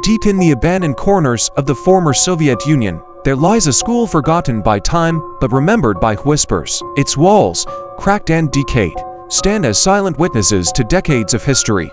Deep in the abandoned corners of the former Soviet Union, there lies a school forgotten by time but remembered by whispers. Its walls, cracked and decayed, stand as silent witnesses to decades of history,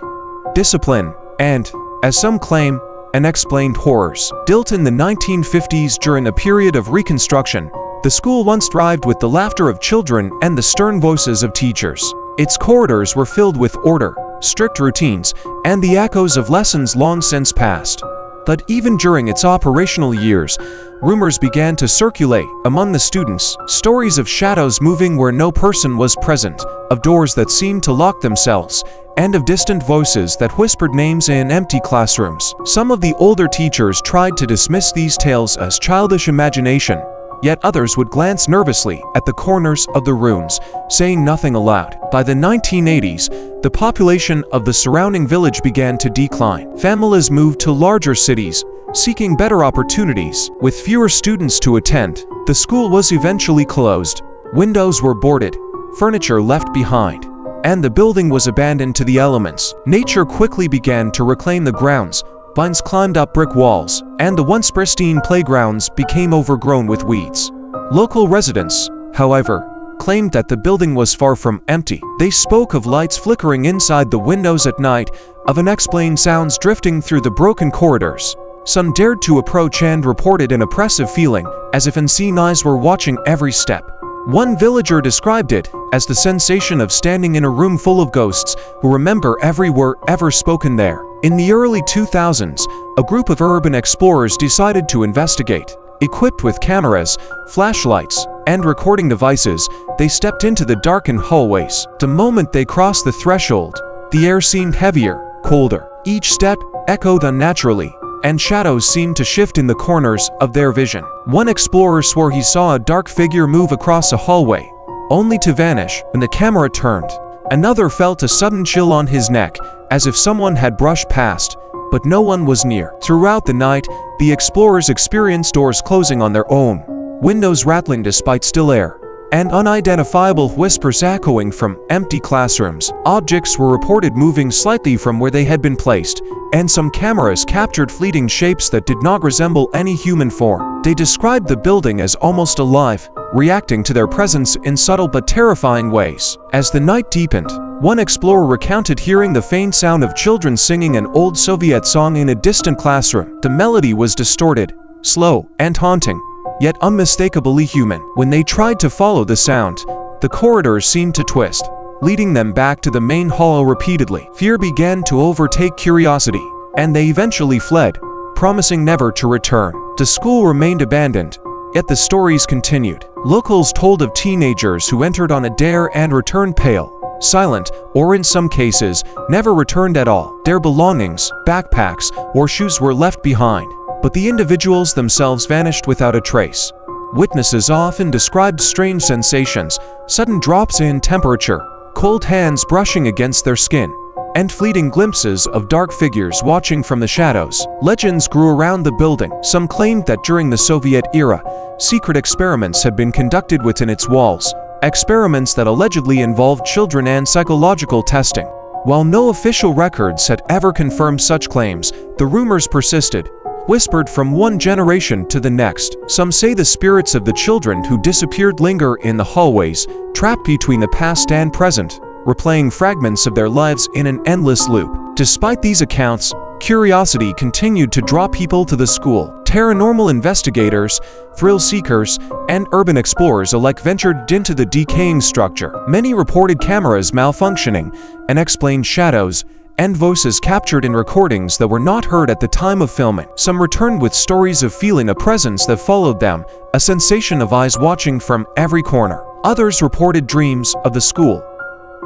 discipline, and, as some claim, unexplained horrors. Built in the 1950s during a period of reconstruction, the school once thrived with the laughter of children and the stern voices of teachers. Its corridors were filled with order, strict routines, and the echoes of lessons long since past. But even during its operational years, rumors began to circulate among the students, stories of shadows moving where no person was present, of doors that seemed to lock themselves, and of distant voices that whispered names in empty classrooms. Some of the older teachers tried to dismiss these tales as childish imagination, yet others would glance nervously at the corners of the rooms, saying nothing aloud. By the 1980s, the population of the surrounding village began to decline. Families moved to larger cities, seeking better opportunities. With fewer students to attend, the school was eventually closed. Windows were boarded, furniture left behind, and the building was abandoned to the elements. Nature quickly began to reclaim the grounds. Vines climbed up brick walls, and the once pristine playgrounds became overgrown with weeds. Local residents, however, claimed that the building was far from empty. They spoke of lights flickering inside the windows at night, of unexplained sounds drifting through the broken corridors. Some dared to approach and reported an oppressive feeling, as if unseen eyes were watching every step. One villager described it as the sensation of standing in a room full of ghosts who remember every word ever spoken there. In the early 2000s, a group of urban explorers decided to investigate. Equipped with cameras, flashlights, and recording devices, they stepped into the darkened hallways. The moment they crossed the threshold, the air seemed heavier, colder. Each step echoed unnaturally, and shadows seemed to shift in the corners of their vision. One explorer swore he saw a dark figure move across a hallway, only to vanish when the camera turned. Another felt a sudden chill on his neck, as if someone had brushed past, but no one was near. Throughout the night, the explorers experienced doors closing on their own, windows rattling despite still air, and unidentifiable whispers echoing from empty classrooms. Objects were reported moving slightly from where they had been placed, and some cameras captured fleeting shapes that did not resemble any human form. They described the building as almost alive, reacting to their presence in subtle but terrifying ways. As the night deepened, one explorer recounted hearing the faint sound of children singing an old Soviet song in a distant classroom. The melody was distorted, slow, and haunting, yet unmistakably human. When they tried to follow the sound, the corridors seemed to twist, leading them back to the main hall repeatedly. Fear began to overtake curiosity, and they eventually fled, promising never to return. The school remained abandoned, yet the stories continued. Locals told of teenagers who entered on a dare and returned pale, silent, or in some cases, never returned at all. Their belongings, backpacks, or shoes were left behind, but the individuals themselves vanished without a trace. Witnesses often described strange sensations, sudden drops in temperature, cold hands brushing against their skin, and fleeting glimpses of dark figures watching from the shadows. Legends grew around the building. Some claimed that during the Soviet era, secret experiments had been conducted within its walls, experiments that allegedly involved children and psychological testing. While no official records had ever confirmed such claims, the rumors persisted, whispered from one generation to the next. Some say the spirits of the children who disappeared linger in the hallways, trapped between the past and present, replaying fragments of their lives in an endless loop. Despite these accounts, curiosity continued to draw people to the school. Paranormal investigators, thrill seekers, and urban explorers alike ventured into the decaying structure. Many reported cameras malfunctioning, unexplained shadows, and voices captured in recordings that were not heard at the time of filming. Some returned with stories of feeling a presence that followed them, a sensation of eyes watching from every corner. Others reported dreams of the school,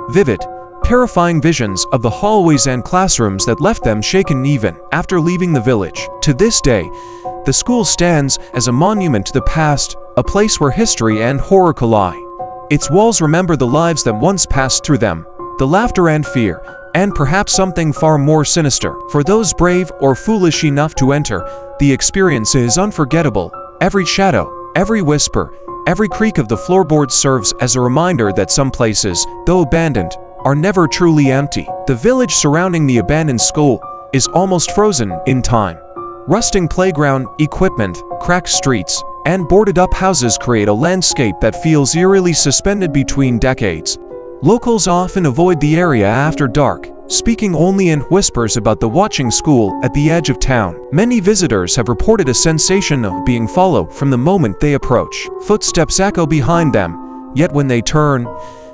vivid, terrifying visions of the hallways and classrooms that left them shaken even after leaving the village. To this day, the school stands as a monument to the past, a place where history and horror collide. Its walls remember the lives that once passed through them, the laughter and fear, and perhaps something far more sinister. For those brave or foolish enough to enter, the experience is unforgettable. Every shadow, every whisper, every creak of the floorboards serves as a reminder that some places, though abandoned, are never truly empty. The village surrounding the abandoned school is almost frozen in time, Rusting playground equipment, cracked streets, and boarded-up houses create a landscape that feels eerily suspended between decades. Locals often avoid the area after dark, speaking only in whispers about the watching school at the edge of town. Many visitors have reported a sensation of being followed from the moment they approach. Footsteps echo behind them, yet when they turn,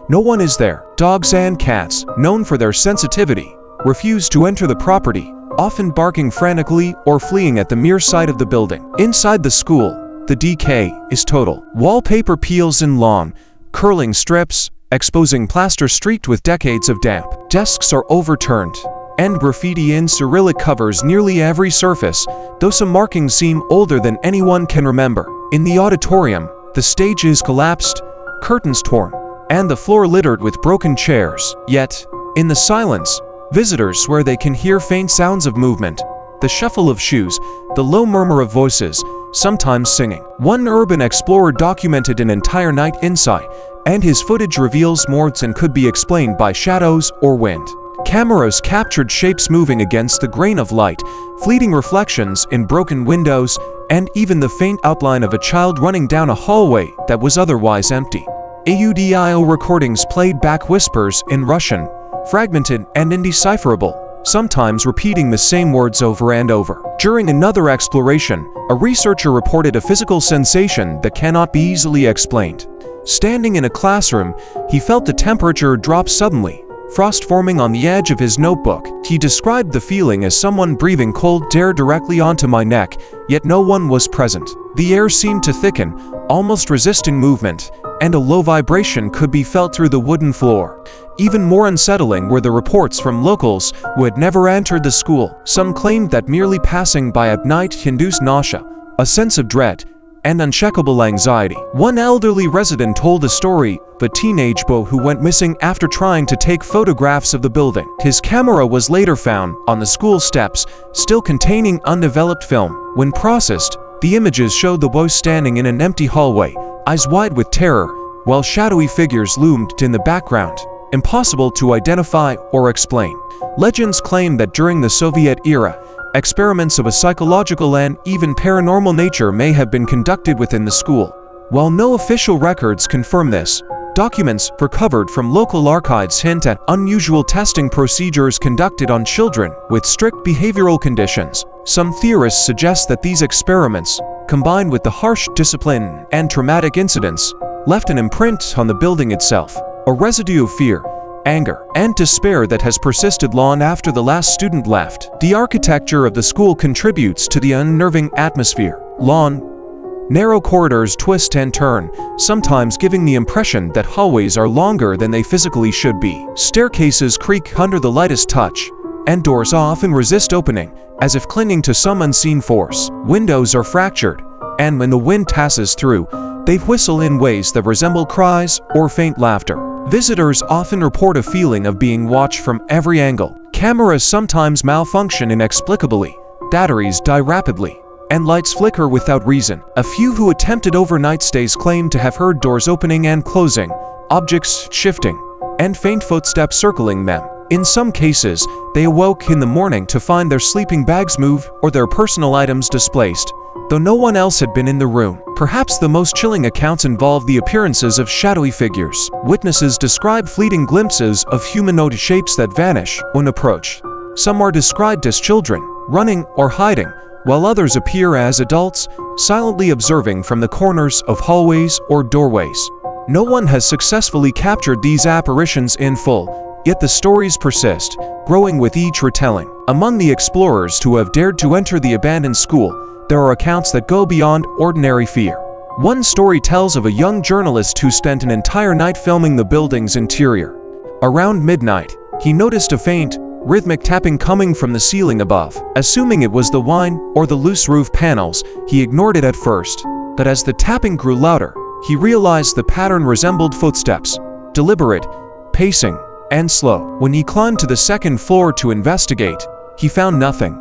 no one is there. Dogs and cats, known for their sensitivity, refuse to enter the property, often barking frantically or fleeing at the mere sight of the building. Inside the school, the decay is total. Wallpaper peels in lawn, curling strips, exposing plaster streaked with decades of damp. Desks are overturned, and graffiti in Cyrillic covers nearly every surface, though some markings seem older than anyone can remember. In the auditorium, the stage is collapsed, curtains torn, and the floor littered with broken chairs. Yet, in the silence, visitors swear they can hear faint sounds of movement, the shuffle of shoes, the low murmur of voices, sometimes singing. One urban explorer documented an entire night inside, and his footage reveals more than could be explained by shadows or wind. Cameras captured shapes moving against the grain of light, fleeting reflections in broken windows, and even the faint outline of a child running down a hallway that was otherwise empty. Audio recordings played back whispers in Russian, fragmented and indecipherable, sometimes repeating the same words over and over. During another exploration, a researcher reported a physical sensation that cannot be easily explained. Standing in a classroom, he felt the temperature drop suddenly, frost forming on the edge of his notebook. He described the feeling as someone breathing cold air directly onto my neck, yet no one was present. The air seemed to thicken, almost resisting movement, and a low vibration could be felt through the wooden floor. Even more unsettling were the reports from locals who had never entered the school. Some claimed that merely passing by at night induced nausea, a sense of dread, and unshakable anxiety. One elderly resident told a story of a teenage boy who went missing after trying to take photographs of the building. His camera was later found on the school steps, still containing undeveloped film. When processed, the images showed the boy standing in an empty hallway, eyes wide with terror, while shadowy figures loomed in the background, impossible to identify or explain. Legends claim that during the Soviet era, experiments of a psychological and even paranormal nature may have been conducted within the school. While no official records confirm this, documents recovered from local archives hint at unusual testing procedures conducted on children with strict behavioral conditions. Some theorists suggest that these experiments, combined with the harsh discipline and traumatic incidents, left an imprint on the building itself, a residue of fear, anger, and despair that has persisted long after the last student left. The architecture of the school contributes to the unnerving atmosphere. Long, narrow corridors twist and turn, sometimes giving the impression that hallways are longer than they physically should be. Staircases creak under the lightest touch, and doors often resist opening, as if clinging to some unseen force. Windows are fractured, and when the wind passes through, they whistle in ways that resemble cries or faint laughter. Visitors often report a feeling of being watched from every angle. Cameras sometimes malfunction inexplicably, batteries die rapidly, and lights flicker without reason. A few who attempted overnight stays claim to have heard doors opening and closing, objects shifting, and faint footsteps circling them. In some cases, they awoke in the morning to find their sleeping bags move or their personal items displaced, though no one else had been in the room. Perhaps the most chilling accounts involve the appearances of shadowy figures. Witnesses describe fleeting glimpses of humanoid shapes that vanish when approached. Some are described as children, running or hiding, while others appear as adults, silently observing from the corners of hallways or doorways. No one has successfully captured these apparitions in full, yet the stories persist, growing with each retelling. Among the explorers who have dared to enter the abandoned school, there are accounts that go beyond ordinary fear. One story tells of a young journalist who spent an entire night filming the building's interior. Around midnight, he noticed a faint, rhythmic tapping coming from the ceiling above. Assuming it was the wine or the loose roof panels, he ignored it at first. But as the tapping grew louder, he realized the pattern resembled footsteps, deliberate, pacing, and slow. When he climbed to the second floor to investigate, he found nothing.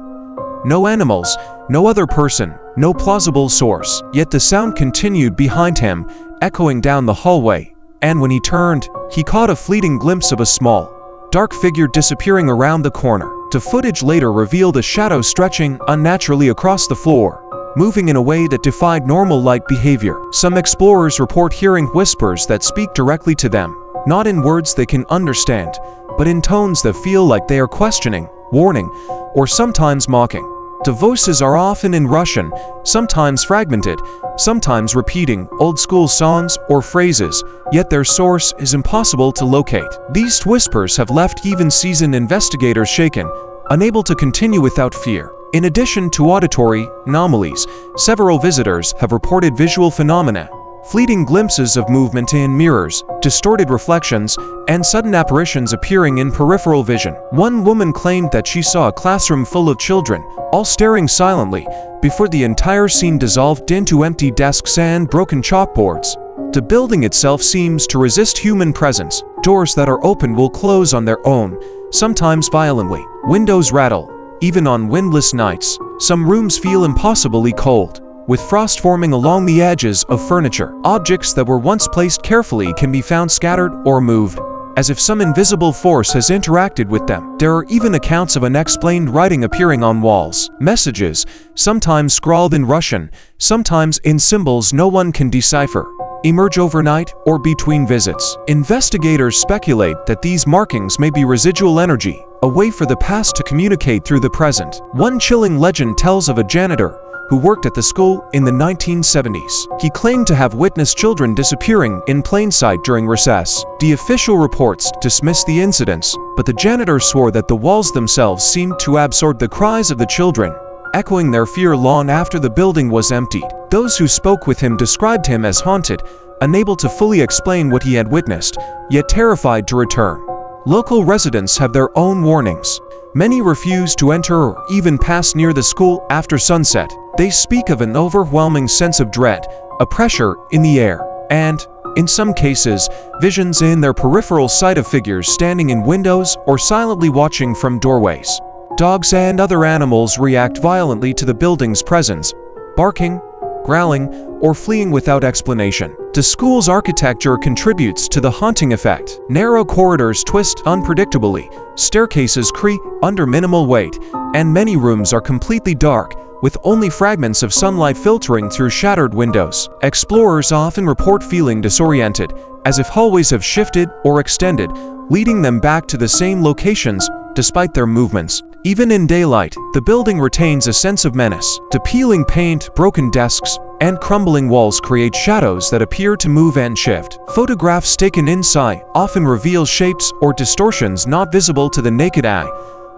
No animals, no other person, no plausible source. Yet the sound continued behind him, echoing down the hallway, and when he turned, he caught a fleeting glimpse of a small, dark figure disappearing around the corner. The footage later revealed a shadow stretching unnaturally across the floor, moving in a way that defied normal light behavior. Some explorers report hearing whispers that speak directly to them, not in words they can understand, but in tones that feel like they are questioning, warning, or sometimes mocking. The voices are often in Russian, sometimes fragmented, sometimes repeating old-school songs or phrases, yet their source is impossible to locate. These whispers have left even seasoned investigators shaken, unable to continue without fear. In addition to auditory anomalies, several visitors have reported visual phenomena, fleeting glimpses of movement in mirrors, distorted reflections, and sudden apparitions appearing in peripheral vision. One woman claimed that she saw a classroom full of children, all staring silently, before the entire scene dissolved into empty desks and broken chalkboards. The building itself seems to resist human presence. Doors that are open will close on their own, sometimes violently. Windows rattle, even on windless nights. Some rooms feel impossibly cold, with frost forming along the edges of furniture. Objects that were once placed carefully can be found scattered or moved, as if some invisible force has interacted with them. There are even accounts of unexplained writing appearing on walls. Messages, sometimes scrawled in Russian, sometimes in symbols no one can decipher, emerge overnight or between visits. Investigators speculate that these markings may be residual energy, a way for the past to communicate through the present. One chilling legend tells of a janitor who worked at the school in the 1970s. He claimed to have witnessed children disappearing in plain sight during recess. The official reports dismissed the incidents, but the janitor swore that the walls themselves seemed to absorb the cries of the children, echoing their fear long after the building was emptied. Those who spoke with him described him as haunted, unable to fully explain what he had witnessed, yet terrified to return. Local residents have their own warnings. Many refuse to enter or even pass near the school after sunset. They speak of an overwhelming sense of dread, a pressure in the air, and, in some cases, visions in their peripheral sight of figures standing in windows or silently watching from doorways. Dogs and other animals react violently to the building's presence, barking, growling, or fleeing without explanation. The school's architecture contributes to the haunting effect. Narrow corridors twist unpredictably, staircases creak under minimal weight, and many rooms are completely dark, with only fragments of sunlight filtering through shattered windows. Explorers often report feeling disoriented, as if hallways have shifted or extended, leading them back to the same locations despite their movements. Even in daylight, the building retains a sense of menace. The peeling paint, broken desks, and crumbling walls create shadows that appear to move and shift. Photographs taken inside often reveal shapes or distortions not visible to the naked eye,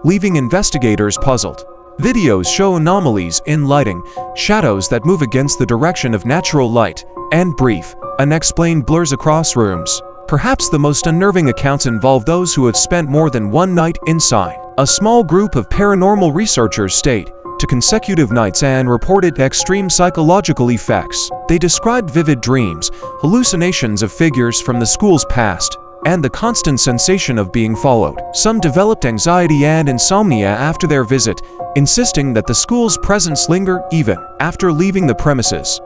leaving investigators puzzled. Videos show anomalies in lighting, shadows that move against the direction of natural light, and brief, unexplained blurs across rooms. Perhaps the most unnerving accounts involve those who have spent more than one night inside. A small group of paranormal researchers stayed to consecutive nights and reported extreme psychological effects. They described vivid dreams, hallucinations of figures from the school's past, and the constant sensation of being followed. Some developed anxiety and insomnia after their visit, insisting that the school's presence lingered even after leaving the premises.